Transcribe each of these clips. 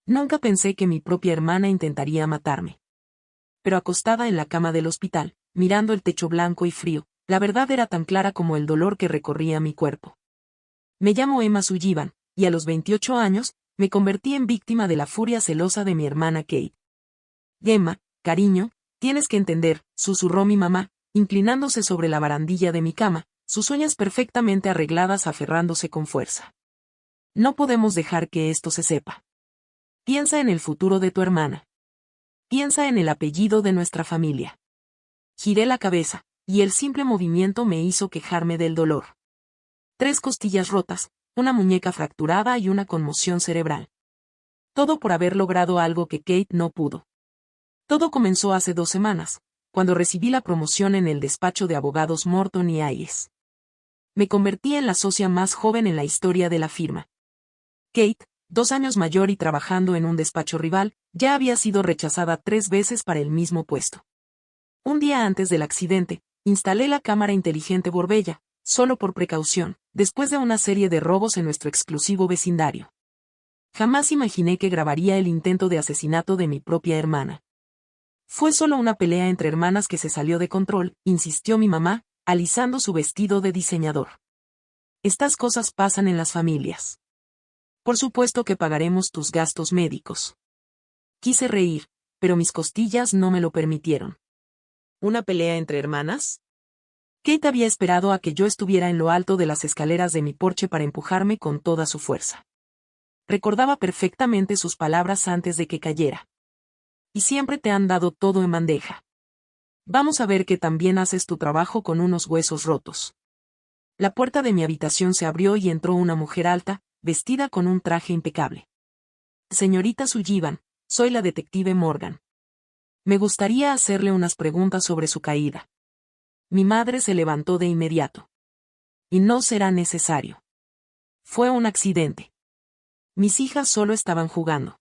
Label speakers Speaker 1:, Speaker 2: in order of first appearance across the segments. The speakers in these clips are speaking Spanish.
Speaker 1: Nunca pensé que mi propia hermana intentaría matarme. Pero acostada en la cama del hospital, mirando el techo blanco y frío, la verdad era tan clara como el dolor que recorría mi cuerpo. Me llamo Emma Sullivan, y a los 28 años, me convertí en víctima de la furia celosa de mi hermana Kate. Emma, cariño, tienes que entender, susurró mi mamá, inclinándose sobre la barandilla de mi cama, sus uñas perfectamente arregladas aferrándose con fuerza. No podemos dejar que esto se sepa. Piensa en el futuro de tu hermana. Piensa en el apellido de nuestra familia. Giré la cabeza, y el simple movimiento me hizo quejarme del dolor. 3 costillas rotas, una muñeca fracturada y una conmoción cerebral. Todo por haber logrado algo que Kate no pudo. Todo comenzó hace 2 semanas, cuando recibí la promoción en el despacho de abogados Morton y Hayes. Me convertí en la socia más joven en la historia de la firma. Kate, 2 años mayor y trabajando en un despacho rival, ya había sido rechazada 3 veces para el mismo puesto. Un día antes del accidente, instalé la cámara inteligente Borbella, solo por precaución, después de una serie de robos en nuestro exclusivo vecindario. Jamás imaginé que grabaría el intento de asesinato de mi propia hermana. Fue solo una pelea entre hermanas que se salió de control, insistió mi mamá, alisando su vestido de diseñador. Estas cosas pasan en las familias. Por supuesto que pagaremos tus gastos médicos. Quise reír, pero mis costillas no me lo permitieron. ¿Una pelea entre hermanas? Kate había esperado a que yo estuviera en lo alto de las escaleras de mi porche para empujarme con toda su fuerza. Recordaba perfectamente sus palabras antes de que cayera. Y siempre te han dado todo en bandeja. Vamos a ver que también haces tu trabajo con unos huesos rotos. La puerta de mi habitación se abrió y entró una mujer alta, vestida con un traje impecable. Señorita Sullivan, soy la detective Morgan. Me gustaría hacerle unas preguntas sobre su caída. Mi madre se levantó de inmediato. Y no será necesario. Fue un accidente. Mis hijas solo estaban jugando.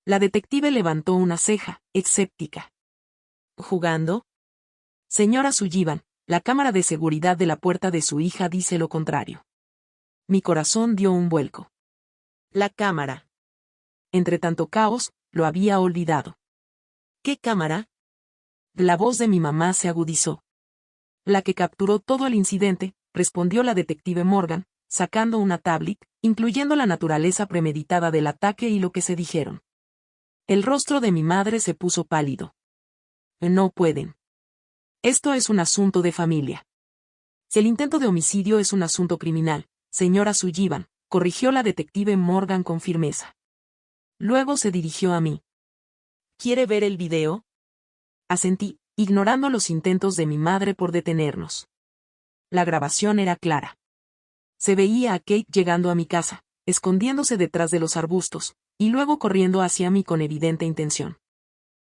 Speaker 1: La detective levantó una ceja, escéptica. ¿Jugando? Señora Sullivan, la cámara de seguridad de la puerta de su hija dice lo contrario. Mi corazón dio un vuelco. La cámara. Entre tanto caos, lo había olvidado. ¿Qué cámara? La voz de mi mamá se agudizó. La que capturó todo el incidente, respondió la detective Morgan, sacando una tablet, incluyendo la naturaleza premeditada del ataque y lo que se dijeron. El rostro de mi madre se puso pálido. No pueden. Esto es un asunto de familia. Si el intento de homicidio es un asunto criminal, señora Sullivan, corrigió la detective Morgan con firmeza. Luego se dirigió a mí. ¿Quiere ver el video? Asentí, ignorando los intentos de mi madre por detenernos. La grabación era clara. Se veía a Kate llegando a mi casa, escondiéndose detrás de los arbustos, y luego corriendo hacia mí con evidente intención.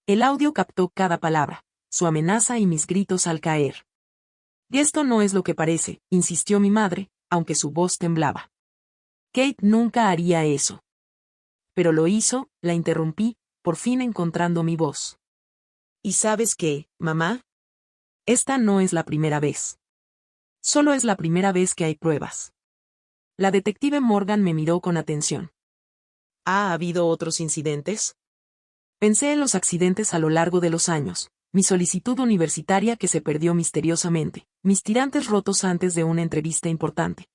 Speaker 1: El audio captó cada palabra, su amenaza y mis gritos al caer. Y esto no es lo que parece, insistió mi madre, aunque su voz temblaba. Kate nunca haría eso. Pero lo hizo, la interrumpí, por fin encontrando mi voz. ¿Y sabes qué, mamá? Esta no es la primera vez. Solo es la primera vez que hay pruebas. La detective Morgan me miró con atención. ¿Ha habido otros incidentes? Pensé en los accidentes a lo largo de los años, mi solicitud universitaria que se perdió misteriosamente, mis tirantes rotos antes de una entrevista importante.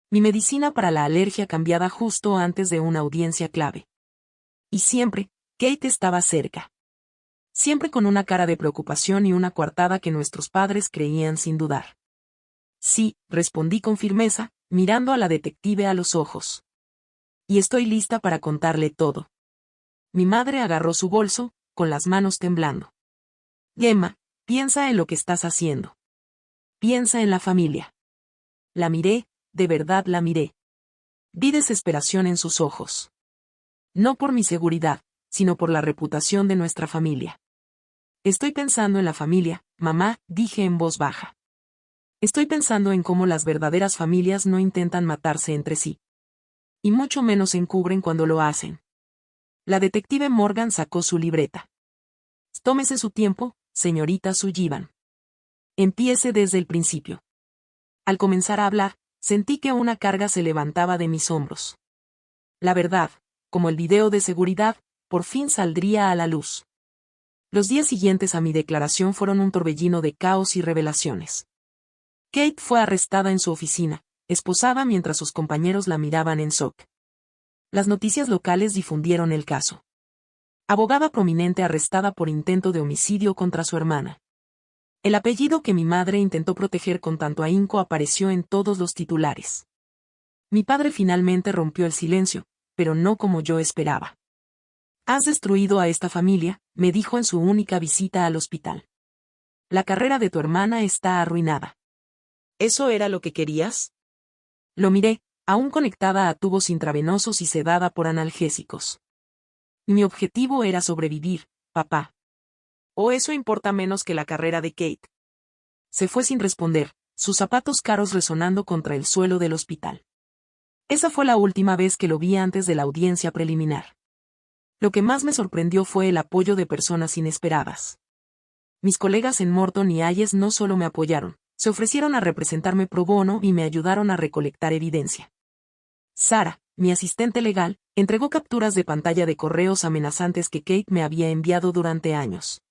Speaker 1: Mi medicina para la alergia cambiada justo antes de una audiencia clave. Y siempre, Kate estaba cerca. Siempre con una cara de preocupación y una coartada que nuestros padres creían sin dudar. Sí, respondí con firmeza, mirando a la detective a los ojos. Y estoy lista para contarle todo. Mi madre agarró su bolso, con las manos temblando. Emma, piensa en lo que estás haciendo. Piensa en la familia. La miré, de verdad la miré. Vi desesperación en sus ojos. No por mi seguridad, sino por la reputación de nuestra familia. Estoy pensando en la familia, mamá, dije en voz baja. Estoy pensando en cómo las verdaderas familias no intentan matarse entre sí. Y mucho menos encubren cuando lo hacen. La detective Morgan sacó su libreta. Tómese su tiempo, señorita Sullivan. Empiece desde el principio. Al comenzar a hablar, sentí que una carga se levantaba de mis hombros. La verdad, como el video de seguridad, por fin saldría a la luz. Los días siguientes a mi declaración fueron un torbellino de caos y revelaciones. Kate fue arrestada en su oficina, esposada mientras sus compañeros la miraban en shock. Las noticias locales difundieron el caso. Abogada prominente arrestada por intento de homicidio contra su hermana. El apellido que mi madre intentó proteger con tanto ahínco apareció en todos los titulares. Mi padre finalmente rompió el silencio, pero no como yo esperaba. «Has destruido a esta familia», me dijo en su única visita al hospital. «La carrera de tu hermana está arruinada». ¿Eso era lo que querías? Lo miré, aún conectada a tubos intravenosos y sedada por analgésicos. Mi objetivo era sobrevivir, papá. ¿O eso importa menos que la carrera de Kate? Se fue sin responder, sus zapatos caros resonando contra el suelo del hospital. Esa fue la última vez que lo vi antes de la audiencia preliminar. Lo que más me sorprendió fue el apoyo de personas inesperadas. Mis colegas en Morton y Hayes no solo me apoyaron, se ofrecieron a representarme pro bono y me ayudaron a recolectar evidencia. Sara, mi asistente legal, entregó capturas de pantalla de correos amenazantes que Kate me había enviado durante años.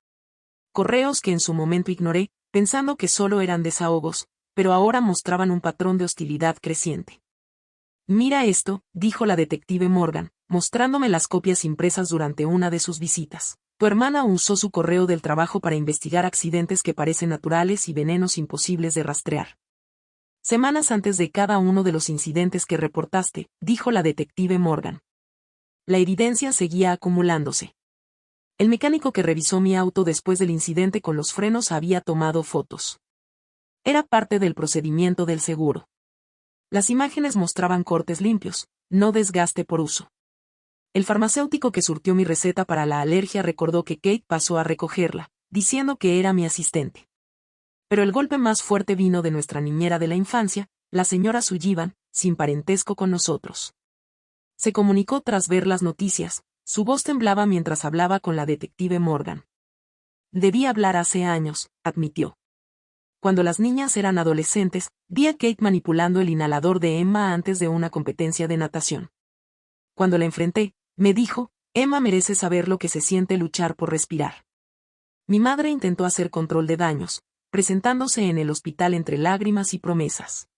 Speaker 1: Correos que en su momento ignoré, pensando que solo eran desahogos, pero ahora mostraban un patrón de hostilidad creciente. «Mira esto», dijo la detective Morgan, mostrándome las copias impresas durante una de sus visitas. «Tu hermana usó su correo del trabajo para investigar accidentes que parecen naturales y venenos imposibles de rastrear. Semanas antes de cada uno de los incidentes que reportaste», dijo la detective Morgan. La evidencia seguía acumulándose. El mecánico que revisó mi auto después del incidente con los frenos había tomado fotos. Era parte del procedimiento del seguro. Las imágenes mostraban cortes limpios, no desgaste por uso. El farmacéutico que surtió mi receta para la alergia recordó que Kate pasó a recogerla, diciendo que era mi asistente. Pero el golpe más fuerte vino de nuestra niñera de la infancia, la señora Sullivan, sin parentesco con nosotros. Se comunicó tras ver las noticias, su voz temblaba mientras hablaba con la detective Morgan. «Debí hablar hace años», admitió. Cuando las niñas eran adolescentes, vi a Kate manipulando el inhalador de Emma antes de una competencia de natación. Cuando la enfrenté, me dijo, «Emma merece saber lo que se siente luchar por respirar». Mi madre intentó hacer control de daños, presentándose en el hospital entre lágrimas y promesas.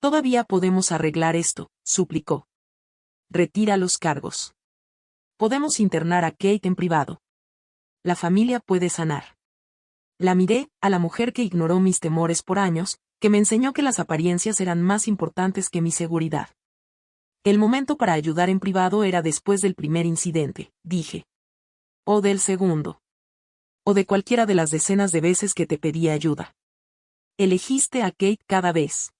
Speaker 1: «Todavía podemos arreglar esto», suplicó. «Retira los cargos. Podemos internar a Kate en privado. La familia puede sanar». La miré, a la mujer que ignoró mis temores por años, que me enseñó que las apariencias eran más importantes que mi seguridad. «El momento para ayudar en privado era después del primer incidente», dije. «O del segundo. O de cualquiera de las decenas de veces que te pedí ayuda. Elegiste a Kate cada vez.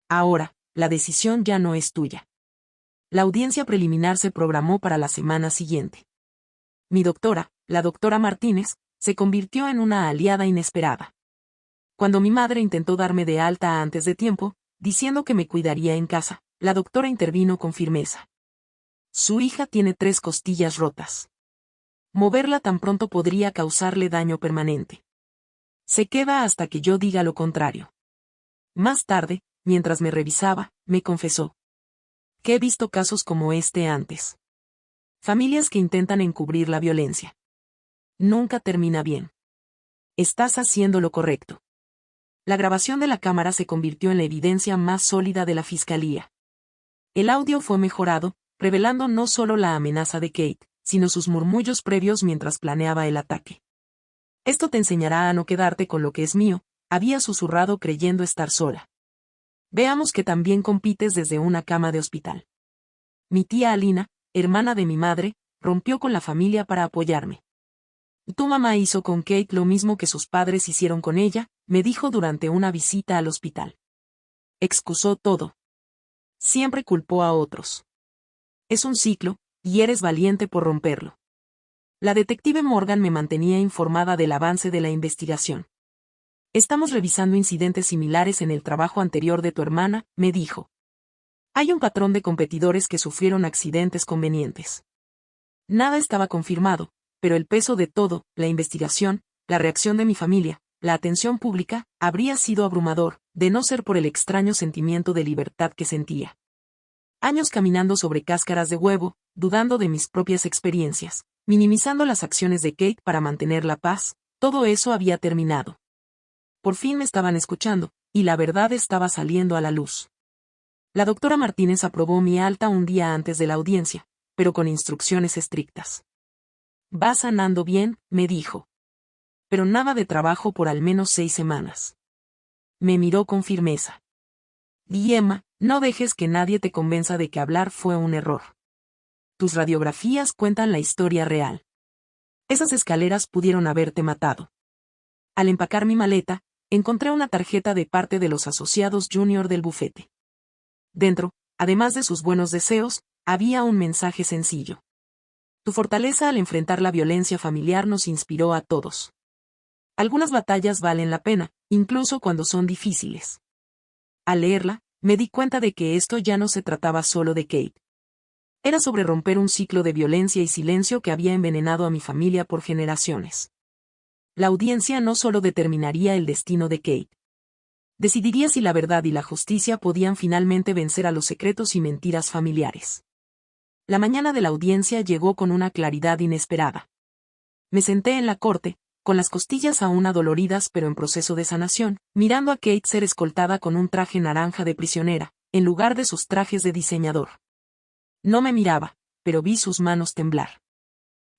Speaker 1: Ahora, la decisión ya no es tuya». La audiencia preliminar se programó para la semana siguiente. Mi doctora, la doctora Martínez, se convirtió en una aliada inesperada. Cuando mi madre intentó darme de alta antes de tiempo, diciendo que me cuidaría en casa, la doctora intervino con firmeza. «Su hija tiene 3 costillas rotas. Moverla tan pronto podría causarle daño permanente. Se queda hasta que yo diga lo contrario». Más tarde, mientras me revisaba, me confesó: «Que he visto casos como este antes. Familias que intentan encubrir la violencia. Nunca termina bien. Estás haciendo lo correcto». La grabación de la cámara se convirtió en la evidencia más sólida de la fiscalía. El audio fue mejorado, revelando no solo la amenaza de Kate, sino sus murmullos previos mientras planeaba el ataque. «Esto te enseñará a no quedarte con lo que es mío», había susurrado creyendo estar sola. «Veamos que también compites desde una cama de hospital». Mi tía Alina, hermana de mi madre, rompió con la familia para apoyarme. «Tu mamá hizo con Kate lo mismo que sus padres hicieron con ella», me dijo durante una visita al hospital. Excusó todo. Siempre culpó a otros. «Es un ciclo, y eres valiente por romperlo». La detective Morgan me mantenía informada del avance de la investigación. «Estamos revisando incidentes similares en el trabajo anterior de tu hermana», me dijo. «Hay un patrón de competidores que sufrieron accidentes convenientes. Nada estaba confirmado, pero el peso de todo, la investigación, la reacción de mi familia, la atención pública, habría sido abrumador, de no ser por el extraño sentimiento de libertad que sentía. Años caminando sobre cáscaras de huevo, dudando de mis propias experiencias, minimizando las acciones de Kate para mantener la paz. Todo eso había terminado. Por fin me estaban escuchando, y la verdad estaba saliendo a la luz. La doctora Martínez aprobó mi alta un día antes de la audiencia, pero con instrucciones estrictas. «Vas sanando bien», me dijo. «Pero nada de trabajo por al menos 6 semanas». Me miró con firmeza. «Y Emma, no dejes que nadie te convenza de que hablar fue un error. Tus radiografías cuentan la historia real. Esas escaleras pudieron haberte matado». Al empacar mi maleta, encontré una tarjeta de parte de los asociados junior del bufete. Dentro, además de sus buenos deseos, había un mensaje sencillo. «Tu fortaleza al enfrentar la violencia familiar nos inspiró a todos. Algunas batallas valen la pena, incluso cuando son difíciles». Al leerla, me di cuenta de que esto ya no se trataba solo de Kate. Era sobre romper un ciclo de violencia y silencio que había envenenado a mi familia por generaciones. La audiencia no solo determinaría el destino de Kate. Decidiría si la verdad y la justicia podían finalmente vencer a los secretos y mentiras familiares. La mañana de la audiencia llegó con una claridad inesperada. Me senté en la corte, con las costillas aún adoloridas pero en proceso de sanación, mirando a Kate ser escoltada con un traje naranja de prisionera, en lugar de sus trajes de diseñador. No me miraba, pero vi sus manos temblar.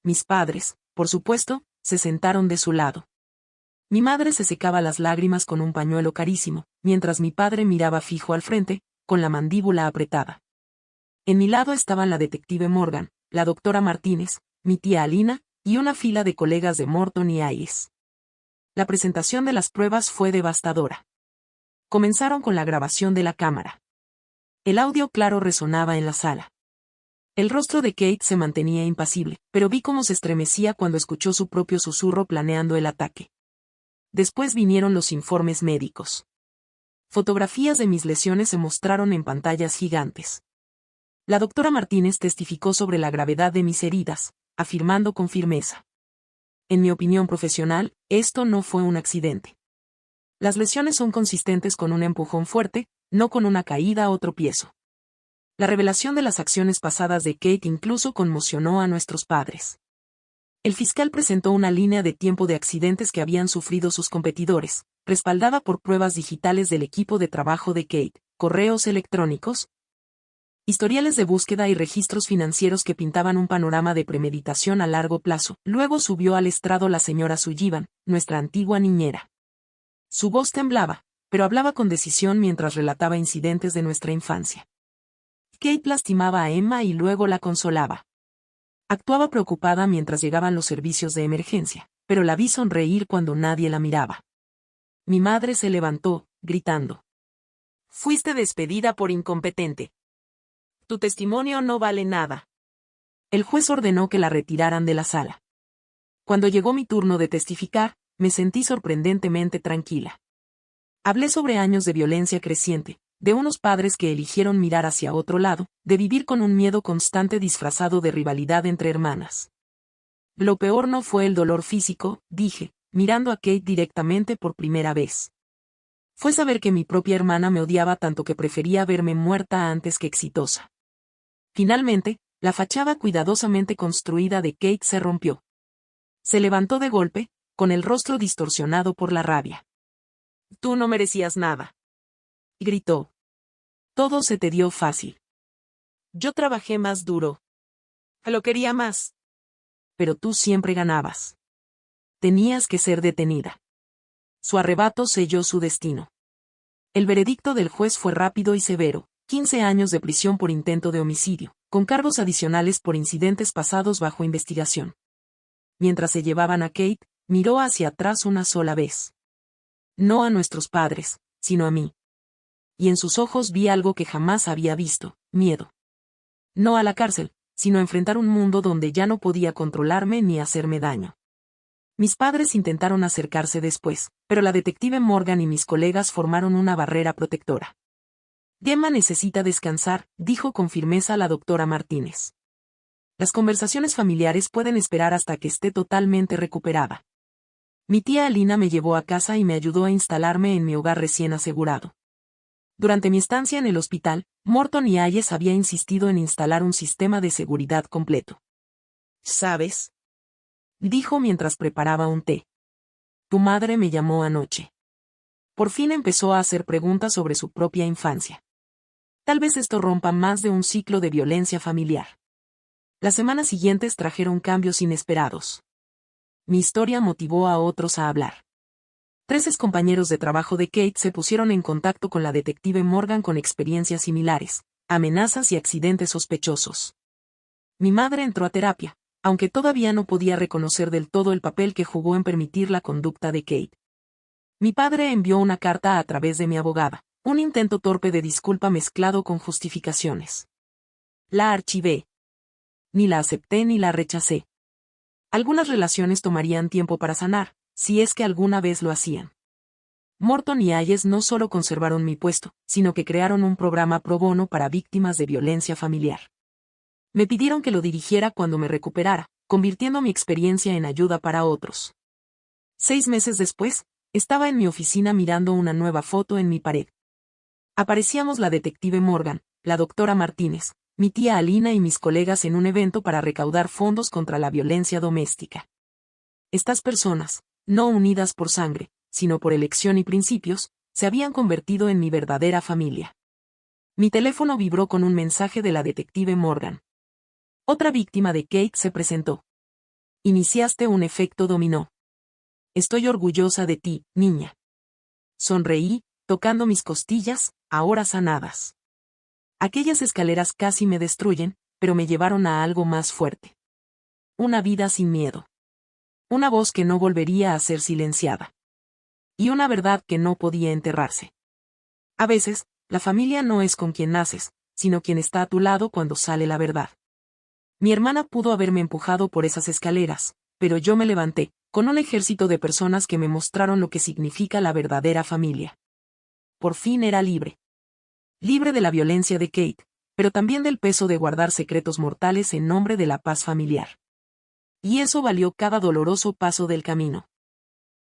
Speaker 1: Mis padres, por supuesto, se sentaron de su lado. Mi madre se secaba las lágrimas con un pañuelo carísimo, mientras mi padre miraba fijo al frente, con la mandíbula apretada. En mi lado estaban la detective Morgan, la doctora Martínez, mi tía Alina, y una fila de colegas de Morton y Hayes. La presentación de las pruebas fue devastadora. Comenzaron con la grabación de la cámara. El audio claro resonaba en la sala. El rostro de Kate se mantenía impasible, pero vi cómo se estremecía cuando escuchó su propio susurro planeando el ataque. Después vinieron los informes médicos. Fotografías de mis lesiones se mostraron en pantallas gigantes. La doctora Martínez testificó sobre la gravedad de mis heridas, afirmando con firmeza. En mi opinión profesional, esto no fue un accidente. Las lesiones son consistentes con un empujón fuerte, no con una caída o tropiezo. La revelación de las acciones pasadas de Kate incluso conmocionó a nuestros padres. El fiscal presentó una línea de tiempo de accidentes que habían sufrido sus competidores, respaldada por pruebas digitales del equipo de trabajo de Kate, correos electrónicos, historiales de búsqueda y registros financieros que pintaban un panorama de premeditación a largo plazo. Luego subió al estrado la señora Sullivan, nuestra antigua niñera. Su voz temblaba, pero hablaba con decisión mientras relataba incidentes de nuestra infancia. Kate lastimaba a Emma y luego la consolaba. Actuaba preocupada mientras llegaban los servicios de emergencia, pero la vi sonreír cuando nadie la miraba. Mi madre se levantó, gritando. «Fuiste despedida por incompetente. Tu testimonio no vale nada». El juez ordenó que la retiraran de la sala. Cuando llegó mi turno de testificar, me sentí sorprendentemente tranquila. Hablé sobre años de violencia creciente, de unos padres que eligieron mirar hacia otro lado, de vivir con un miedo constante disfrazado de rivalidad entre hermanas. Lo peor no fue el dolor físico, dije, mirando a Kate directamente por primera vez. Fue saber que mi propia hermana me odiaba tanto que prefería verme muerta antes que exitosa. Finalmente, la fachada cuidadosamente construida de Kate se rompió. Se levantó de golpe, con el rostro distorsionado por la rabia. «Tú no merecías nada», gritó. «Todo se te dio fácil. Yo trabajé más duro. Lo quería más. Pero tú siempre ganabas. Tenías que ser detenida». Su arrebato selló su destino. El veredicto del juez fue rápido y severo: 15 años de prisión por intento de homicidio, con cargos adicionales por incidentes pasados bajo investigación. Mientras se llevaban a Kate, miró hacia atrás una sola vez. No a nuestros padres, sino a mí. Y en sus ojos vi algo que jamás había visto: miedo. No a la cárcel, sino a enfrentar un mundo donde ya no podía controlarme ni hacerme daño. Mis padres intentaron acercarse después, pero la detective Morgan y mis colegas formaron una barrera protectora. «Gemma necesita descansar», dijo con firmeza la doctora Martínez. «Las conversaciones familiares pueden esperar hasta que esté totalmente recuperada». Mi tía Alina me llevó a casa y me ayudó a instalarme en mi hogar recién asegurado. Durante mi estancia en el hospital, Morton y Hayes había insistido en instalar un sistema de seguridad completo. ¿Sabes?, dijo mientras preparaba un té. Tu madre me llamó anoche. Por fin empezó a hacer preguntas sobre su propia infancia. Tal vez esto rompa más de un ciclo de violencia familiar. Las semanas siguientes trajeron cambios inesperados. Mi historia motivó a otros a hablar. 3 excompañeros de trabajo de Kate se pusieron en contacto con la detective Morgan con experiencias similares, amenazas y accidentes sospechosos. Mi madre entró a terapia, aunque todavía no podía reconocer del todo el papel que jugó en permitir la conducta de Kate. Mi padre envió una carta a través de mi abogada, un intento torpe de disculpa mezclado con justificaciones. La archivé. Ni la acepté ni la rechacé. Algunas relaciones tomarían tiempo para sanar, si es que alguna vez lo hacían. Morton y Hayes no solo conservaron mi puesto, sino que crearon un programa pro bono para víctimas de violencia familiar. Me pidieron que lo dirigiera cuando me recuperara, convirtiendo mi experiencia en ayuda para otros. 6 meses después, estaba en mi oficina mirando una nueva foto en mi pared. Aparecíamos la detective Morgan, la doctora Martínez, mi tía Alina y mis colegas en un evento para recaudar fondos contra la violencia doméstica. Estas personas, no unidas por sangre, sino por elección y principios, se habían convertido en mi verdadera familia. Mi teléfono vibró con un mensaje de la detective Morgan. Otra víctima de Kate se presentó. Iniciaste un efecto dominó. Estoy orgullosa de ti, niña. Sonreí, tocando mis costillas, ahora sanadas. Aquellas escaleras casi me destruyen, pero me llevaron a algo más fuerte. Una vida sin miedo. Una voz que no volvería a ser silenciada. Y una verdad que no podía enterrarse. A veces, la familia no es con quien naces, sino quien está a tu lado cuando sale la verdad. Mi hermana pudo haberme empujado por esas escaleras, pero yo me levanté, con un ejército de personas que me mostraron lo que significa la verdadera familia. Por fin era libre. Libre de la violencia de Kate, pero también del peso de guardar secretos mortales en nombre de la paz familiar. Y eso valió cada doloroso paso del camino.